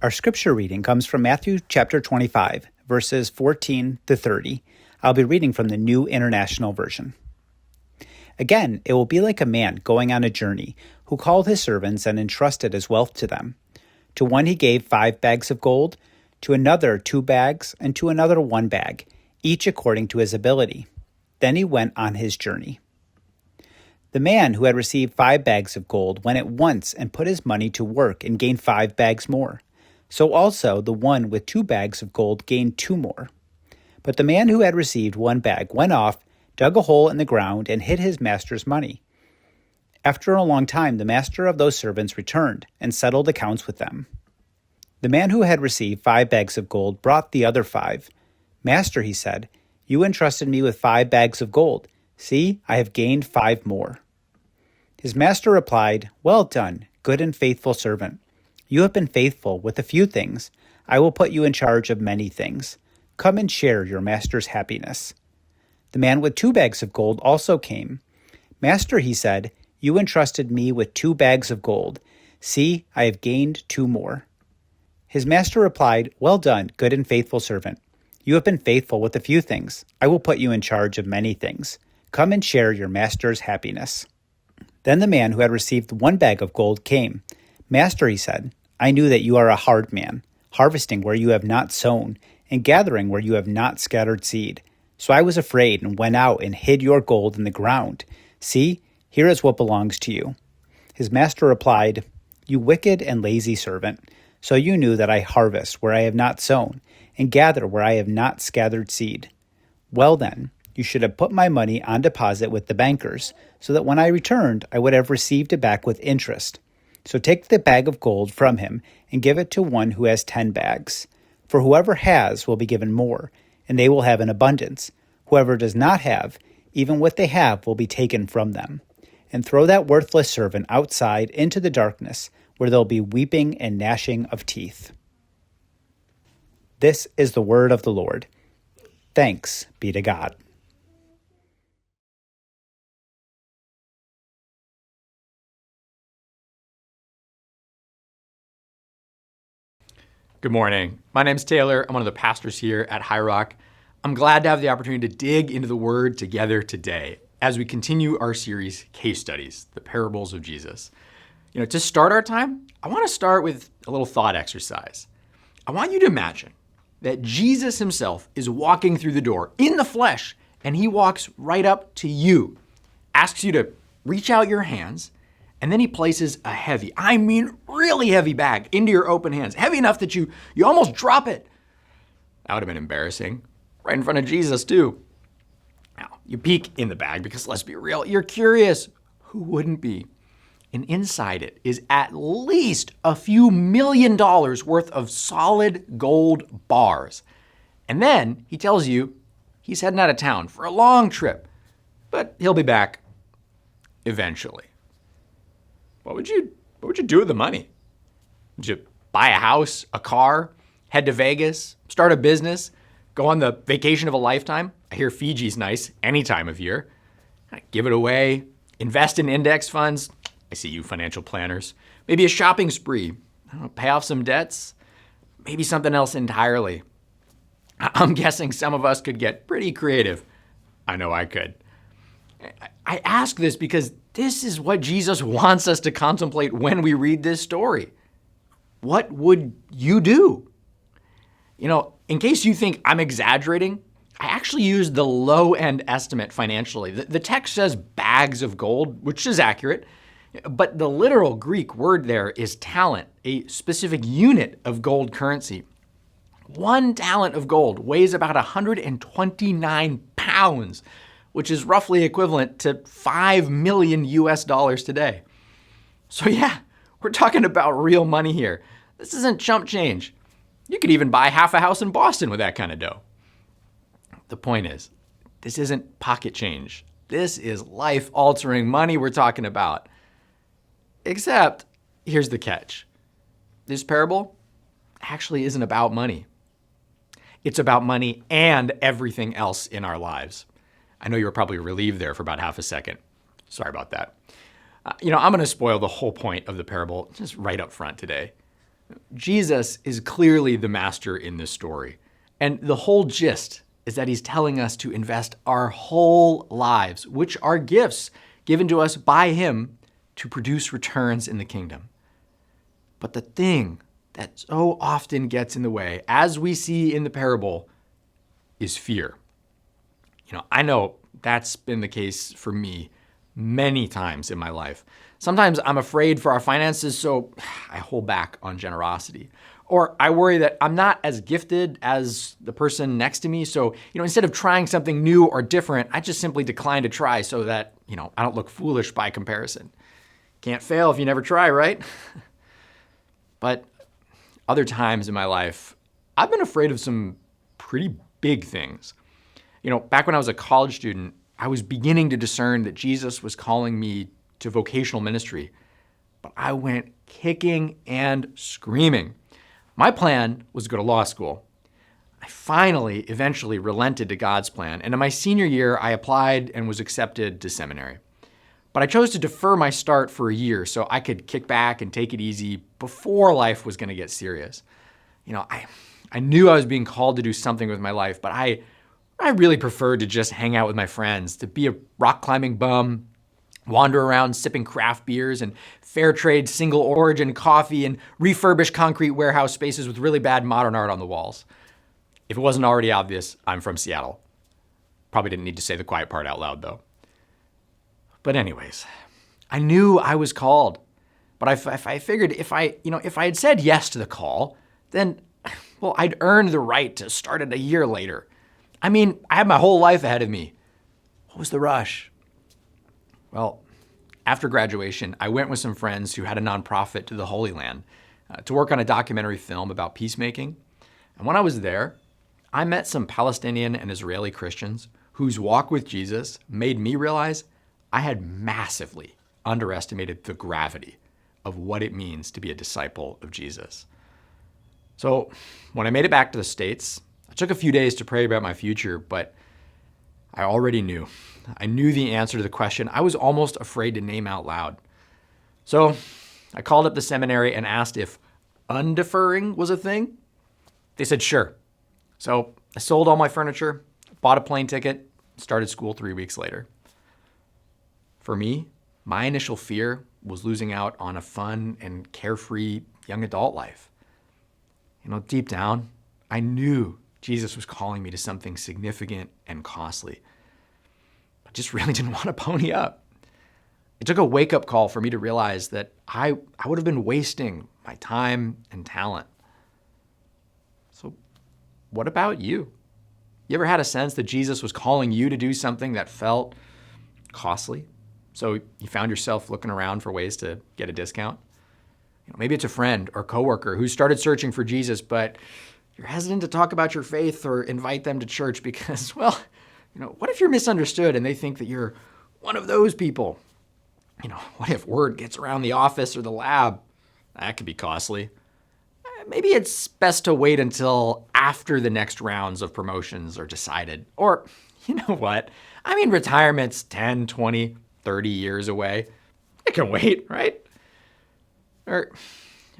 Our scripture reading comes from Matthew chapter 25, verses 14 to 30. I'll be reading from the New International Version. Again, it will be like a man going on a journey who called his servants and entrusted his wealth to them. To one he gave 5 bags of gold, to another 2 bags, and to another 1 bag, each according to his ability. Then he went on his journey. The man who had received 5 bags of gold went at once and put his money to work and gained 5 bags more. So also the one with 2 bags of gold gained 2 more. But the man who had received 1 bag went off, dug a hole in the ground, and hid his master's money. After a long time, the master of those servants returned and settled accounts with them. The man who had received 5 bags of gold brought the other 5. Master, he said, you entrusted me with 5 bags of gold. See, I have gained 5 more. His master replied, Well done, good and faithful servant. You have been faithful with a few things. I will put you in charge of many things. Come and share your master's happiness. The man with 2 bags of gold also came. Master, he said, you entrusted me with 2 bags of gold. See, I have gained 2 more. His master replied, Well done, good and faithful servant. You have been faithful with a few things. I will put you in charge of many things. Come and share your master's happiness. Then the man who had received 1 bag of gold came. Master, he said, I knew that you are a hard man, harvesting where you have not sown, and gathering where you have not scattered seed. So I was afraid and went out and hid your gold in the ground. See, here is what belongs to you. His master replied, You wicked and lazy servant. So you knew that I harvest where I have not sown, and gather where I have not scattered seed. Well then, you should have put my money on deposit with the bankers, so that when I returned, I would have received it back with interest. So take the bag of gold from him and give it to one who has 10 bags. For whoever has will be given more, and they will have an abundance. Whoever does not have, even what they have will be taken from them. And throw that worthless servant outside into the darkness, where there will be weeping and gnashing of teeth. This is the word of the Lord. Thanks be to God. Good morning. My name's Taylor. I'm one of the pastors here at Highrock. I'm glad to have the opportunity to dig into the Word together today as we continue our series, Case Studies, the Parables of Jesus. To start our time, I want to start with a little thought exercise. I want you to imagine that Jesus himself is walking through the door in the flesh, and he walks right up to you, asks you to reach out your hands, and then he places a heavy, really heavy bag into your open hands, heavy enough that you almost drop it. That would have been embarrassing, right in front of Jesus too. Now, you peek in the bag because let's be real, you're curious. Who wouldn't be? And inside it is at least a few $1 million worth of solid gold bars. And then he tells you he's heading out of town for a long trip, but he'll be back eventually. What would you do with the money? Would you buy a house, a car, head to Vegas, start a business, go on the vacation of a lifetime? I hear Fiji's nice any time of year. Give it away, invest in index funds. I see you financial planners. Maybe a shopping spree, pay off some debts, maybe something else entirely. I'm guessing some of us could get pretty creative. I know I could. I ask this because this is what Jesus wants us to contemplate when we read this story. What would you do? In case you think I'm exaggerating, I actually used the low-end estimate financially. The text says bags of gold, which is accurate, but the literal Greek word there is talent, a specific unit of gold currency. 1 talent of gold weighs about 129 pounds, which is roughly equivalent to $5 million today. So yeah, we're talking about real money here. This isn't chump change. You could even buy half a house in Boston with that kind of dough. The point is, this isn't pocket change. This is life-altering money we're talking about. Except, here's the catch. This parable actually isn't about money. It's about money and everything else in our lives. I know you were probably relieved there for about half a second. Sorry about that. I'm going to spoil the whole point of the parable just right up front today. Jesus is clearly the master in this story. And the whole gist is that he's telling us to invest our whole lives, which are gifts given to us by him to produce returns in the kingdom. But the thing that so often gets in the way, as we see in the parable, is fear. I know that's been the case for me many times in my life. Sometimes I'm afraid for our finances, so I hold back on generosity. Or I worry that I'm not as gifted as the person next to me, so instead of trying something new or different, I just simply decline to try so that I don't look foolish by comparison. Can't fail if you never try, right? But other times in my life, I've been afraid of some pretty big things. Back when I was a college student, I was beginning to discern that Jesus was calling me to vocational ministry, but I went kicking and screaming. My plan was to go to law school. I eventually relented to God's plan, and in my senior year, I applied and was accepted to seminary. But I chose to defer my start for a year so I could kick back and take it easy before life was going to get serious. I knew I was being called to do something with my life, but I really preferred to just hang out with my friends, to be a rock climbing bum, wander around sipping craft beers and fair trade single origin coffee and refurbish concrete warehouse spaces with really bad modern art on the walls. If it wasn't already obvious, I'm from Seattle. Probably didn't need to say the quiet part out loud though. But anyways, I knew I was called, but I figured if I had said yes to the call, then, I'd earned the right to start it a year later. I had my whole life ahead of me. What was the rush? Well, after graduation, I went with some friends who had a nonprofit to the Holy Land to work on a documentary film about peacemaking. And when I was there, I met some Palestinian and Israeli Christians whose walk with Jesus made me realize I had massively underestimated the gravity of what it means to be a disciple of Jesus. So when I made it back to the States, I took a few days to pray about my future, but I already knew. I knew the answer to the question I was almost afraid to name out loud. So I called up the seminary and asked if undeferring was a thing. They said sure. So I sold all my furniture, bought a plane ticket, started school 3 weeks later. For me, my initial fear was losing out on a fun and carefree young adult life. Deep down, I knew Jesus was calling me to something significant and costly. I just really didn't want to pony up. It took a wake-up call for me to realize that I would have been wasting my time and talent. So what about you? You ever had a sense that Jesus was calling you to do something that felt costly? So you found yourself looking around for ways to get a discount? Maybe it's a friend or coworker who started searching for Jesus, but you're hesitant to talk about your faith or invite them to church because, what if you're misunderstood and they think that you're one of those people? What if word gets around the office or the lab? That could be costly. Maybe it's best to wait until after the next rounds of promotions are decided. Or, retirement's 10, 20, 30 years away. It can wait, right? Or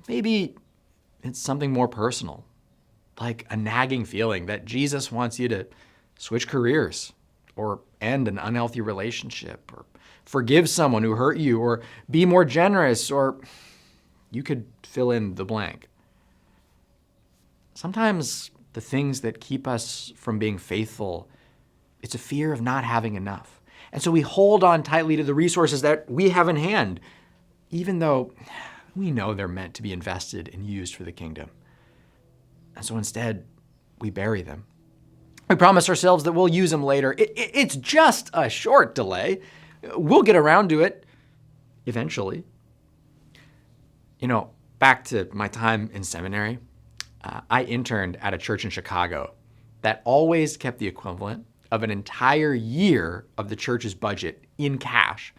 maybe it's something more personal, like a nagging feeling that Jesus wants you to switch careers or end an unhealthy relationship or forgive someone who hurt you or be more generous, or you could fill in the blank. Sometimes the things that keep us from being faithful, it's a fear of not having enough. And so we hold on tightly to the resources that we have in hand, even though we know they're meant to be invested and used for the kingdom. And so instead, we bury them. We promise ourselves that we'll use them later. It's just a short delay. We'll get around to it eventually. Back to my time in seminary, I interned at a church in Chicago that always kept the equivalent of an entire year of the church's budget in cash.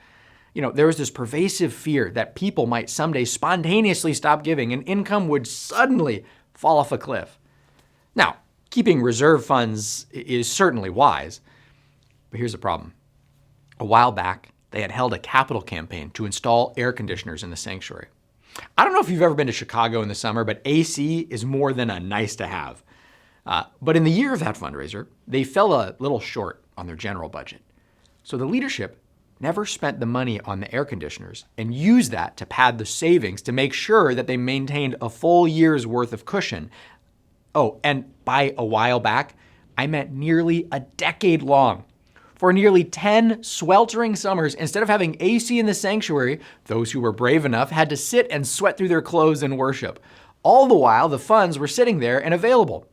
There was this pervasive fear that people might someday spontaneously stop giving and income would suddenly fall off a cliff. Now, keeping reserve funds is certainly wise, but here's the problem. A while back, they had held a capital campaign to install air conditioners in the sanctuary. I don't know if you've ever been to Chicago in the summer, but AC is more than a nice to have. But in the year of that fundraiser, they fell a little short on their general budget. So the leadership never spent the money on the air conditioners and used that to pad the savings to make sure that they maintained a full year's worth of cushion. Oh, and by a while back, I meant nearly a decade long. For nearly 10 sweltering summers, instead of having AC in the sanctuary, those who were brave enough had to sit and sweat through their clothes and worship. All the while, the funds were sitting there and available.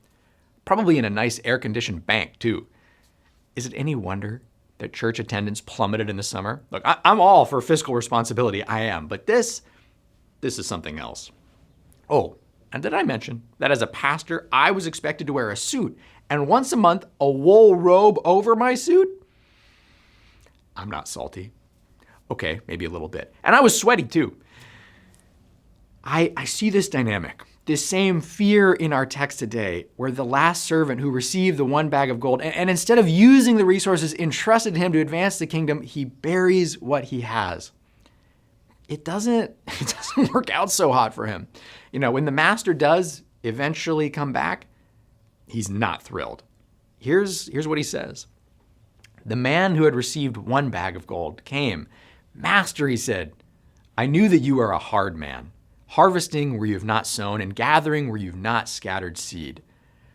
Probably in a nice air-conditioned bank, too. Is it any wonder that church attendance plummeted in the summer? Look, I'm all for fiscal responsibility, I am, but this is something else. Oh, and did I mention that as a pastor, I was expected to wear a suit, and once a month, a wool robe over my suit? I'm not salty. Okay, maybe a little bit. And I was sweaty too. I see this dynamic, this same fear in our text today, where the last servant who received the one bag of gold, and instead of using the resources entrusted to him to advance the kingdom, he buries what he has. It doesn't work out so hot for him. You know, when the master does eventually come back, he's not thrilled. Here's what he says. The man who had received one bag of gold came. Master, he said, I knew that you are a hard man, harvesting where you have not sown and gathering where you've not scattered seed.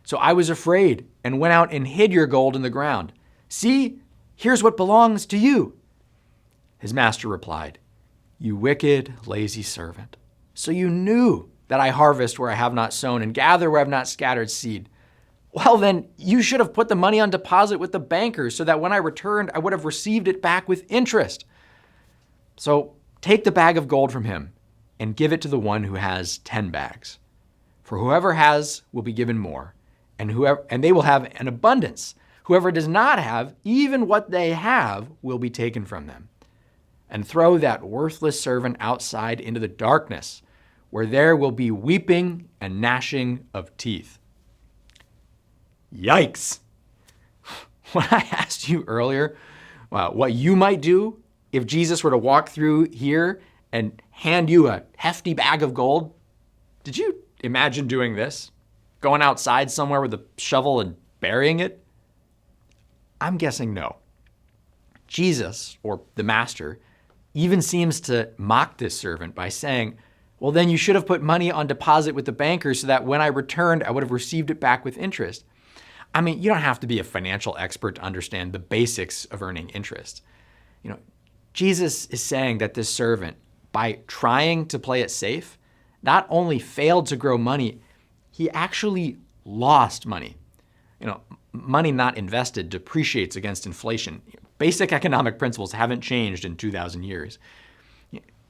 So I was afraid and went out and hid your gold in the ground. See, here's what belongs to you. His master replied, You wicked, lazy servant. So you knew that I harvest where I have not sown and gather where I have not scattered seed. Well, then you should have put the money on deposit with the bankers so that when I returned, I would have received it back with interest. So take the bag of gold from him and give it to the one who has 10 bags. For whoever has will be given more, and they will have an abundance. Whoever does not have, even what they have will be taken from them. And throw that worthless servant outside into the darkness, where there will be weeping and gnashing of teeth. Yikes. When I asked you earlier what you might do if Jesus were to walk through here and hand you a hefty bag of gold, did you imagine doing this? Going outside somewhere with a shovel and burying it? I'm guessing no. Jesus, or the master, even seems to mock this servant by saying, well, then you should have put money on deposit with the bankers so that when I returned, I would have received it back with interest. I mean, you don't have to be a financial expert to understand the basics of earning interest. You know, Jesus is saying that this servant, by trying to play it safe, not only failed to grow money, he actually lost money. You know, money not invested depreciates against inflation. Basic economic principles haven't changed in 2,000 years.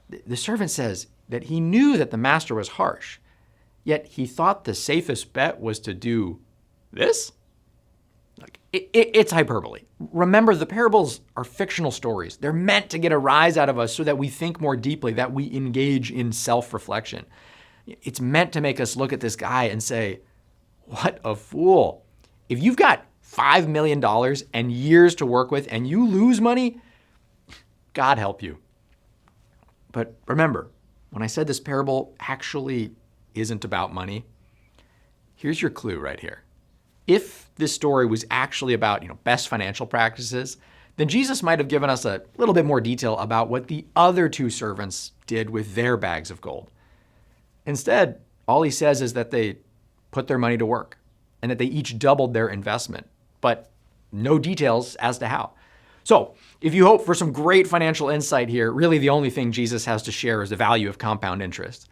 The servant says that he knew that the master was harsh, yet he thought the safest bet was to do this? It's hyperbole. Remember, the parables are fictional stories. They're meant to get a rise out of us so that we think more deeply, that we engage in self-reflection. It's meant to make us look at this guy and say, what a fool. If you've got $5 million and years to work with and you lose money, God help you. But remember, when I said this parable actually isn't about money, here's your clue right here. If this story was actually about, best financial practices, then Jesus might have given us a little bit more detail about what the other two servants did with their bags of gold. Instead, all he says is that they put their money to work and that they each doubled their investment, but no details as to how. So if you hope for some great financial insight here, really the only thing Jesus has to share is the value of compound interest.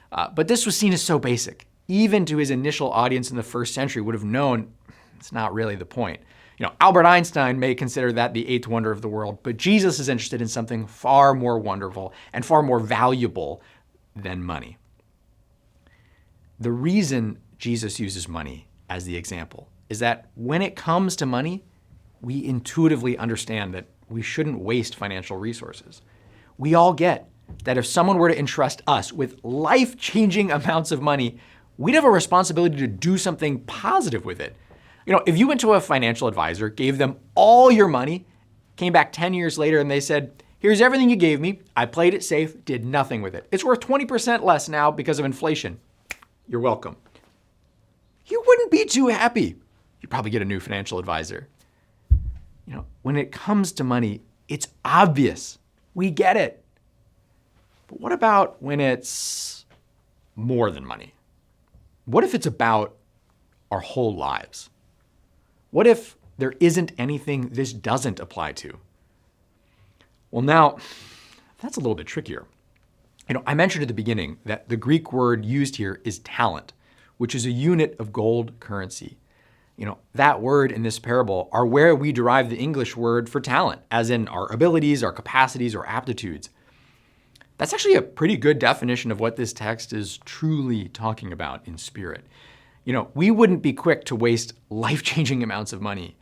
But this was seen as so basic. Even to his initial audience in the first century would have known it's not really the point. Albert Einstein may consider that the eighth wonder of the world, but Jesus is interested in something far more wonderful and far more valuable than money. The reason Jesus uses money as the example is that when it comes to money, we intuitively understand that we shouldn't waste financial resources. We all get that if someone were to entrust us with life-changing amounts of money, we'd have a responsibility to do something positive with it. If you went to a financial advisor, gave them all your money, came back 10 years later and they said, Here's everything you gave me. I played it safe, did nothing with it. It's worth 20% less now because of inflation. You're welcome. You wouldn't be too happy. You'd probably get a new financial advisor. When it comes to money, it's obvious. We get it. But what about when it's more than money? What if it's about our whole lives? What if there isn't anything this doesn't apply to? Well, now, that's a little bit trickier. I mentioned at the beginning that the Greek word used here is talent, which is a unit of gold currency. That word in this parable are where we derive the English word for talent, as in our abilities, our capacities, or aptitudes. That's actually a pretty good definition of what this text is truly talking about in spirit. We wouldn't be quick to waste life-changing amounts of money.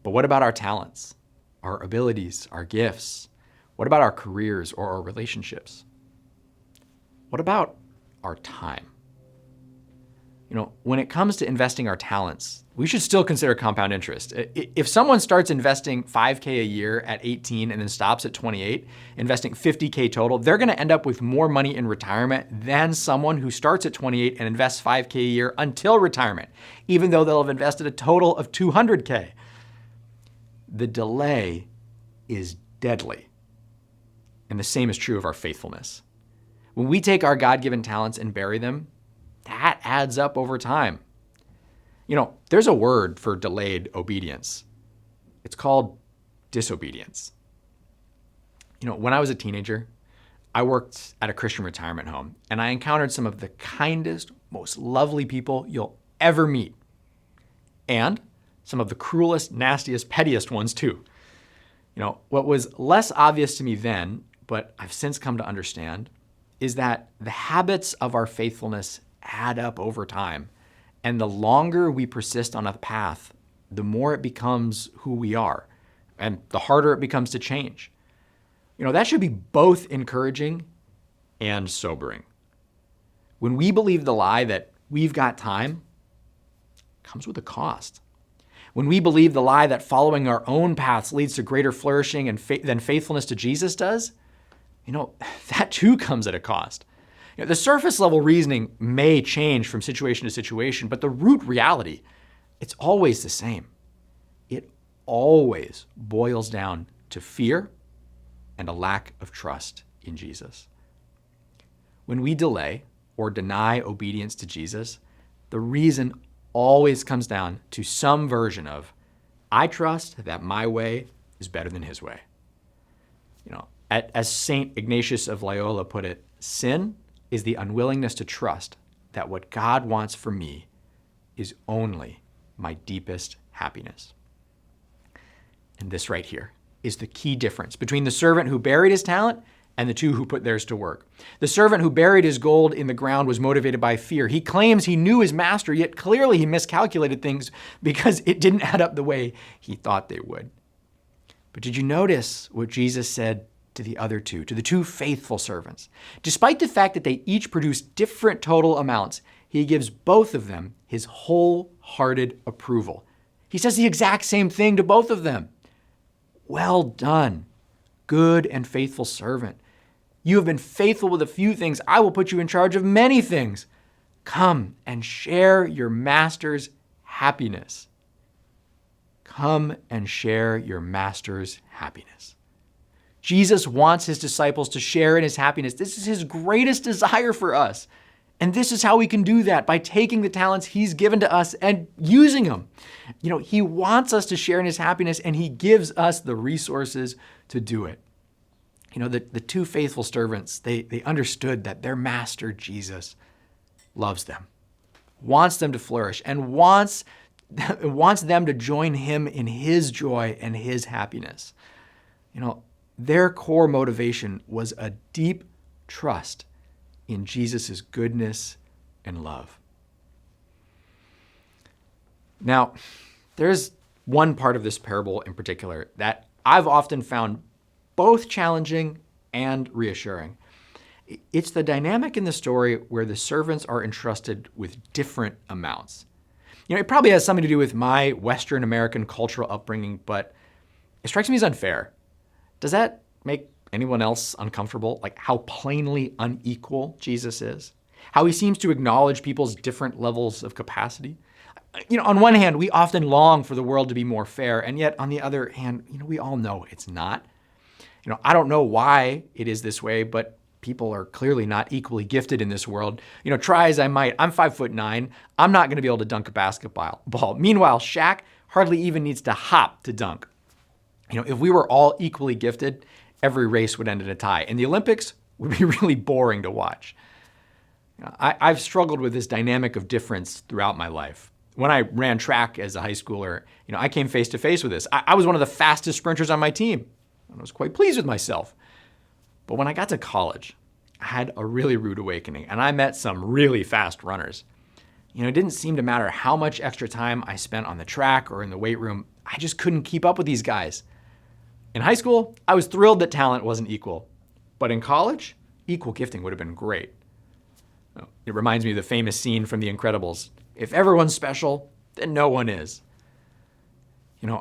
But what about our talents, our abilities, our gifts? What about our careers or our relationships? What about our time? When it comes to investing our talents, we should still consider compound interest. If someone starts investing $5K a year at 18 and then stops at 28, investing $50K total, they're going to end up with more money in retirement than someone who starts at 28 and invests $5K a year until retirement, even though they'll have invested a total of $200K. The delay is deadly. And the same is true of our faithfulness. When we take our God-given talents and bury them, that adds up over time. There's a word for delayed obedience. It's called disobedience. When I was a teenager, I worked at a Christian retirement home, and I encountered some of the kindest, most lovely people you'll ever meet. And some of the cruelest, nastiest, pettiest ones too. What was less obvious to me then, but I've since come to understand, is that the habits of our faithfulness add up over time. And the longer we persist on a path, the more it becomes who we are, and the harder it becomes to change. That should be both encouraging and sobering. When we believe the lie that we've got time, it comes with a cost. When we believe the lie that following our own paths leads to greater flourishing than faithfulness to Jesus does, that too comes at a cost. The surface level reasoning may change from situation to situation, but the root reality, it's always the same. It always boils down to fear and a lack of trust in Jesus. When we delay or deny obedience to Jesus, the reason always comes down to some version of, I trust that my way is better than his way. As St. Ignatius of Loyola put it, sin is the unwillingness to trust that what God wants for me is only my deepest happiness. And this right here is the key difference between the servant who buried his talent and the two who put theirs to work. The servant who buried his gold in the ground was motivated by fear. He claims he knew his master, yet clearly he miscalculated things because it didn't add up the way he thought they would. But did you notice what Jesus said to the other two, to the two faithful servants? Despite the fact that they each produced different total amounts, he gives both of them his wholehearted approval. He says the exact same thing to both of them. Well done, good and faithful servant. You have been faithful with a few things. I will put you in charge of many things. Come and share your master's happiness. Come and share your master's happiness. Jesus wants his disciples to share in his happiness. This is his greatest desire for us. And this is how we can do that, by taking the talents he's given to us and using them. He wants us to share in his happiness, and he gives us the resources to do it. The two faithful servants, they understood that their master, Jesus, loves them, wants them to flourish, and wants them to join him in his joy and his happiness. Their core motivation was a deep trust in Jesus' goodness and love. Now, there's one part of this parable in particular that I've often found both challenging and reassuring. It's the dynamic in the story where the servants are entrusted with different amounts. It probably has something to do with my Western American cultural upbringing, but it strikes me as unfair. Does that make anyone else uncomfortable? Like how plainly unequal Jesus is? How he seems to acknowledge people's different levels of capacity? On one hand, we often long for the world to be more fair, and yet on the other hand, we all know it's not. I don't know why it is this way, but people are clearly not equally gifted in this world. Try as I might, I'm 5'9". I'm not going to be able to dunk a basketball. Meanwhile, Shaq hardly even needs to hop to dunk. If we were all equally gifted, every race would end in a tie, and the Olympics would be really boring to watch. I've struggled with this dynamic of difference throughout my life. When I ran track as a high schooler, I came face to face with this. I was one of the fastest sprinters on my team. I was quite pleased with myself. But when I got to college, I had a really rude awakening, and I met some really fast runners. It didn't seem to matter how much extra time I spent on the track or in the weight room. I just couldn't keep up with these guys. In high school, I was thrilled that talent wasn't equal. But in college, equal gifting would have been great. It reminds me of the famous scene from The Incredibles. If everyone's special, then no one is.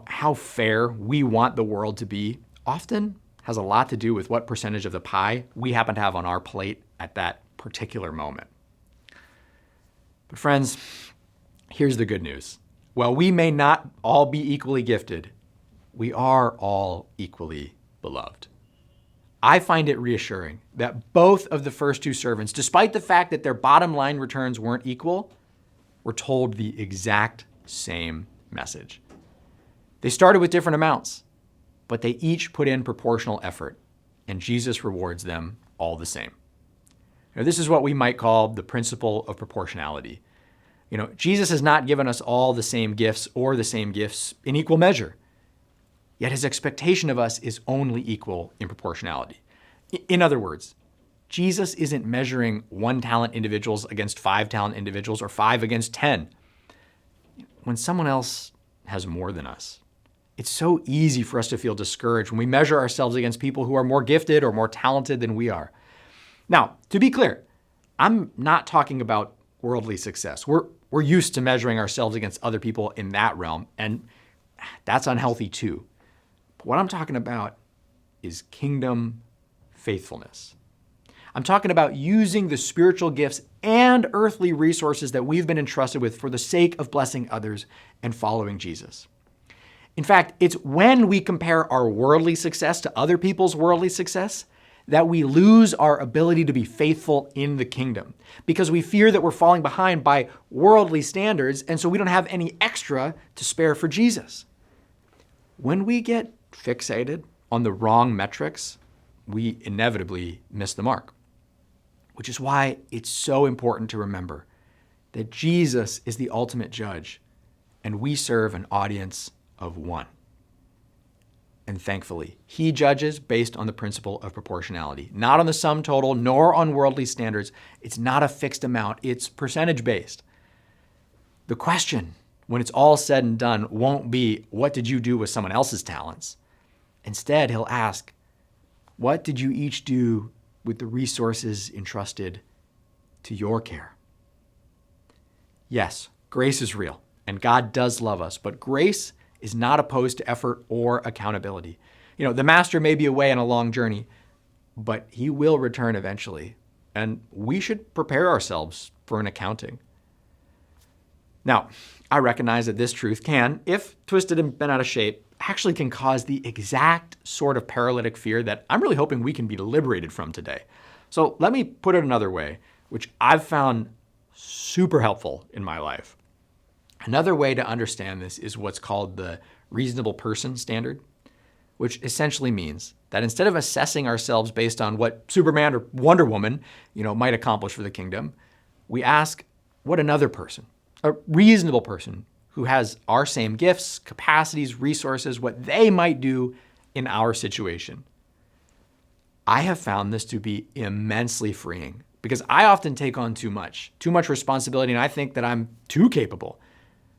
How fair we want the world to be often has a lot to do with what percentage of the pie we happen to have on our plate at that particular moment. But friends, here's the good news. While we may not all be equally gifted, we are all equally beloved. I find it reassuring that both of the first two servants, despite the fact that their bottom line returns weren't equal, were told the exact same message. They started with different amounts, but they each put in proportional effort, and Jesus rewards them all the same. This is what we might call the principle of proportionality. Jesus has not given us all the same gifts or the same gifts in equal measure. Yet his expectation of us is only equal in proportionality. In other words, Jesus isn't measuring 1-talent individuals against 5-talent individuals or 5 against 10. When someone else has more than us, it's so easy for us to feel discouraged when we measure ourselves against people who are more gifted or more talented than we are. Now, to be clear, I'm not talking about worldly success. We're used to measuring ourselves against other people in that realm, and that's unhealthy too. But what I'm talking about is kingdom faithfulness. I'm talking about using the spiritual gifts and earthly resources that we've been entrusted with for the sake of blessing others and following Jesus. In fact, it's when we compare our worldly success to other people's worldly success that we lose our ability to be faithful in the kingdom, because we fear that we're falling behind by worldly standards, and so we don't have any extra to spare for Jesus. When we get fixated on the wrong metrics, we inevitably miss the mark, which is why it's so important to remember that Jesus is the ultimate judge, and we serve an audience of one. And thankfully, he judges based on the principle of proportionality, not on the sum total, nor on worldly standards. It's not a fixed amount, it's percentage-based. The question, when it's all said and done, won't be, what did you do with someone else's talents? Instead, he'll ask, what did you each do with the resources entrusted to your care? Yes, grace is real, and God does love us, but grace is not opposed to effort or accountability. The master may be away on a long journey, but he will return eventually, and we should prepare ourselves for an accounting. Now, I recognize that this truth can, if twisted and bent out of shape, actually can cause the exact sort of paralytic fear that I'm really hoping we can be liberated from today. So let me put it another way, which I've found super helpful in my life. Another way to understand this is what's called the reasonable person standard, which essentially means that instead of assessing ourselves based on what Superman or Wonder Woman, might accomplish for the kingdom, we ask what another person, a reasonable person who has our same gifts, capacities, resources, what they might do in our situation. I have found this to be immensely freeing because I often take on too much responsibility, and I think that I'm too capable.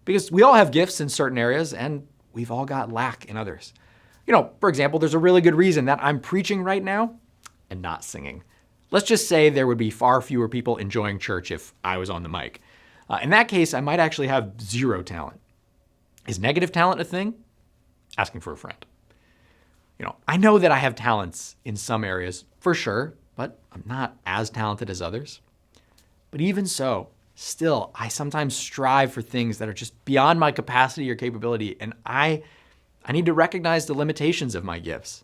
Because we all have gifts in certain areas and we've all got lack in others. For example, there's a really good reason that I'm preaching right now and not singing. Let's just say there would be far fewer people enjoying church if I was on the mic. In that case, I might actually have zero talent. Is negative talent a thing? Asking for a friend. I know that I have talents in some areas for sure, but I'm not as talented as others. But even so, still, I sometimes strive for things that are just beyond my capacity or capability, and I need to recognize the limitations of my gifts.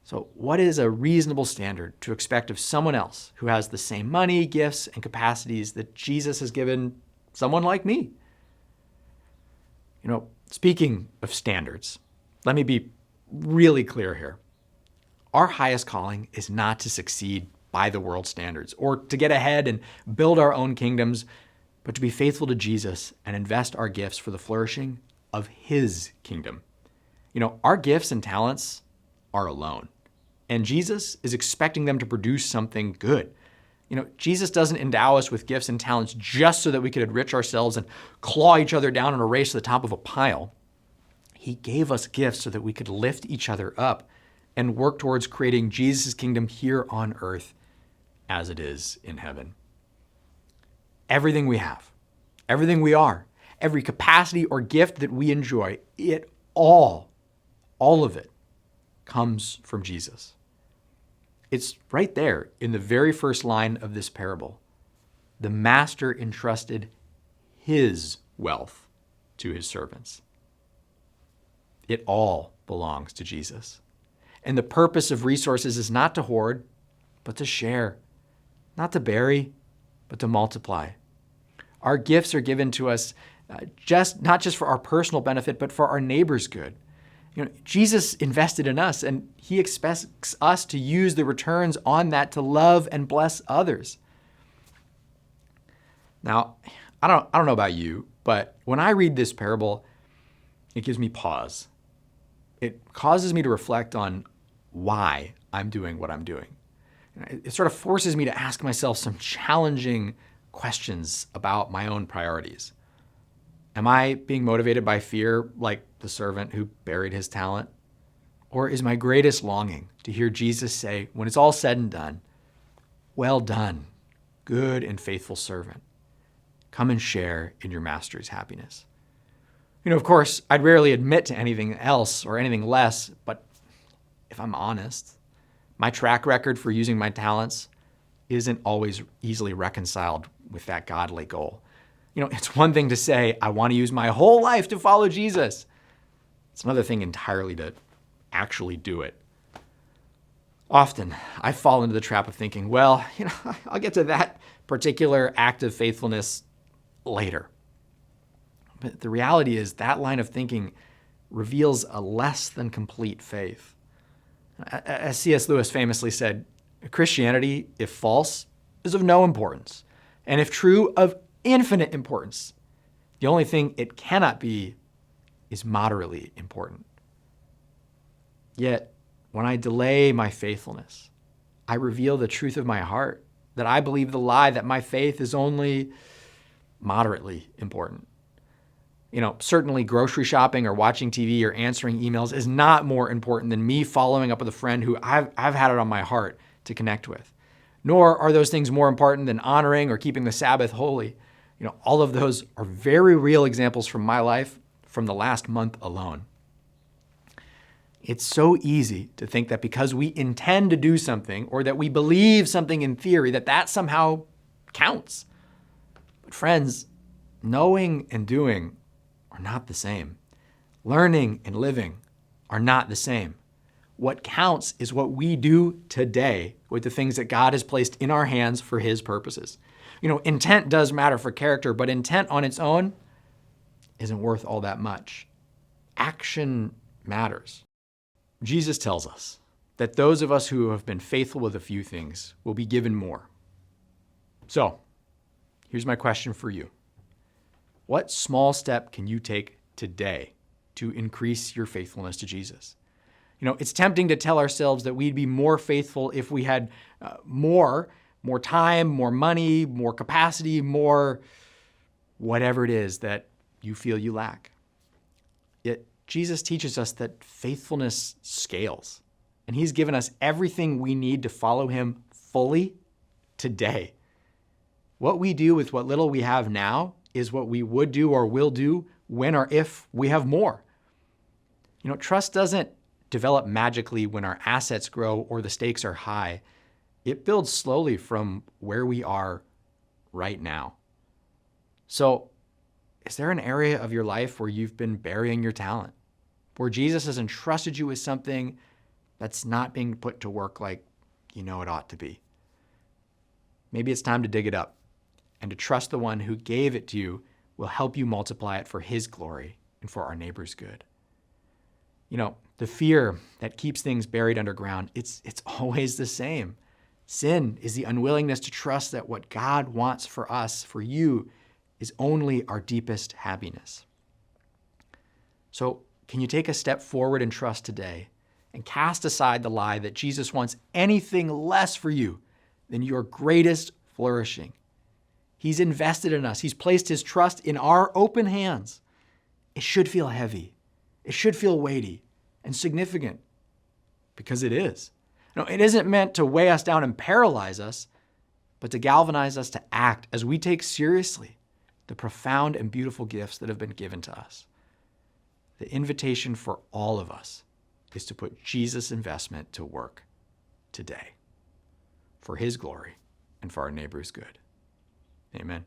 So what is a reasonable standard to expect of someone else who has the same money, gifts, and capacities that Jesus has given someone like me? Speaking of standards, let me be really clear here. Our highest calling is not to succeed by the world's standards or to get ahead and build our own kingdoms, but to be faithful to Jesus and invest our gifts for the flourishing of his kingdom. Our gifts and talents are alone, and Jesus is expecting them to produce something good. Jesus doesn't endow us with gifts and talents just so that we could enrich ourselves and claw each other down in a race to the top of a pile. He gave us gifts so that we could lift each other up and work towards creating Jesus' kingdom here on earth as it is in heaven. Everything we have, everything we are, every capacity or gift that we enjoy, all of it comes from Jesus. It's right there in the very first line of this parable. The master entrusted his wealth to his servants. It all belongs to Jesus. And the purpose of resources is not to hoard, but to share. Not to bury, but to multiply. Our gifts are given to us not just for our personal benefit, but for our neighbor's good. Jesus invested in us, and he expects us to use the returns on that to love and bless others. Now, I don't know about you, but when I read this parable, it gives me pause. It causes me to reflect on why I'm doing what I'm doing. It sort of forces me to ask myself some challenging questions about my own priorities. Am I being motivated by fear like the servant who buried his talent? Or is my greatest longing to hear Jesus say, when it's all said and done, "Well done, good and faithful servant. Come and share in your master's happiness." Of course, I'd rarely admit to anything else or anything less, but if I'm honest, my track record for using my talents isn't always easily reconciled with that godly goal. It's one thing to say, I want to use my whole life to follow Jesus. It's another thing entirely to actually do it. Often, I fall into the trap of thinking, well, I'll get to that particular act of faithfulness later. But the reality is that line of thinking reveals a less than complete faith. As C.S. Lewis famously said, Christianity, if false, is of no importance, and if true, of infinite importance. The only thing it cannot be is moderately important. Yet, when I delay my faithfulness, I reveal the truth of my heart, that I believe the lie that my faith is only moderately important. Certainly grocery shopping or watching TV or answering emails is not more important than me following up with a friend who I've had it on my heart to connect with. Nor are those things more important than honoring or keeping the Sabbath holy. All of those are very real examples from my life from the last month alone. It's so easy to think that because we intend to do something or that we believe something in theory, that somehow counts. But friends, knowing and doing are not the same. Learning and living are not the same. What counts is what we do today with the things that God has placed in our hands for his purposes. Intent does matter for character, but intent on its own isn't worth all that much. Action matters. Jesus tells us that those of us who have been faithful with a few things will be given more. So, here's my question for you. What small step can you take today to increase your faithfulness to Jesus? It's tempting to tell ourselves that we'd be more faithful if we had more time, more money, more capacity, more whatever it is that you feel you lack. Yet Jesus teaches us that faithfulness scales, and he's given us everything we need to follow him fully today. What we do with what little we have now is what we would do or will do when or if we have more. Trust doesn't develop magically when our assets grow or the stakes are high. It builds slowly from where we are right now. So, is there an area of your life where you've been burying your talent, where Jesus has entrusted you with something that's not being put to work like you know it ought to be? Maybe it's time to dig it up and to trust the one who gave it to you will help you multiply it for his glory and for our neighbor's good. You know, the fear that keeps things buried underground, it's always the same. Sin is the unwillingness to trust that what God wants for us, for you, is only our deepest happiness. So, can you take a step forward in trust today and cast aside the lie that Jesus wants anything less for you than your greatest flourishing? He's invested in us. He's placed his trust in our open hands. It should feel heavy. It should feel weighty and significant, because it is. No, it isn't meant to weigh us down and paralyze us, but to galvanize us to act as we take seriously the profound and beautiful gifts that have been given to us. The invitation for all of us is to put Jesus' investment to work today for his glory and for our neighbor's good. Amen.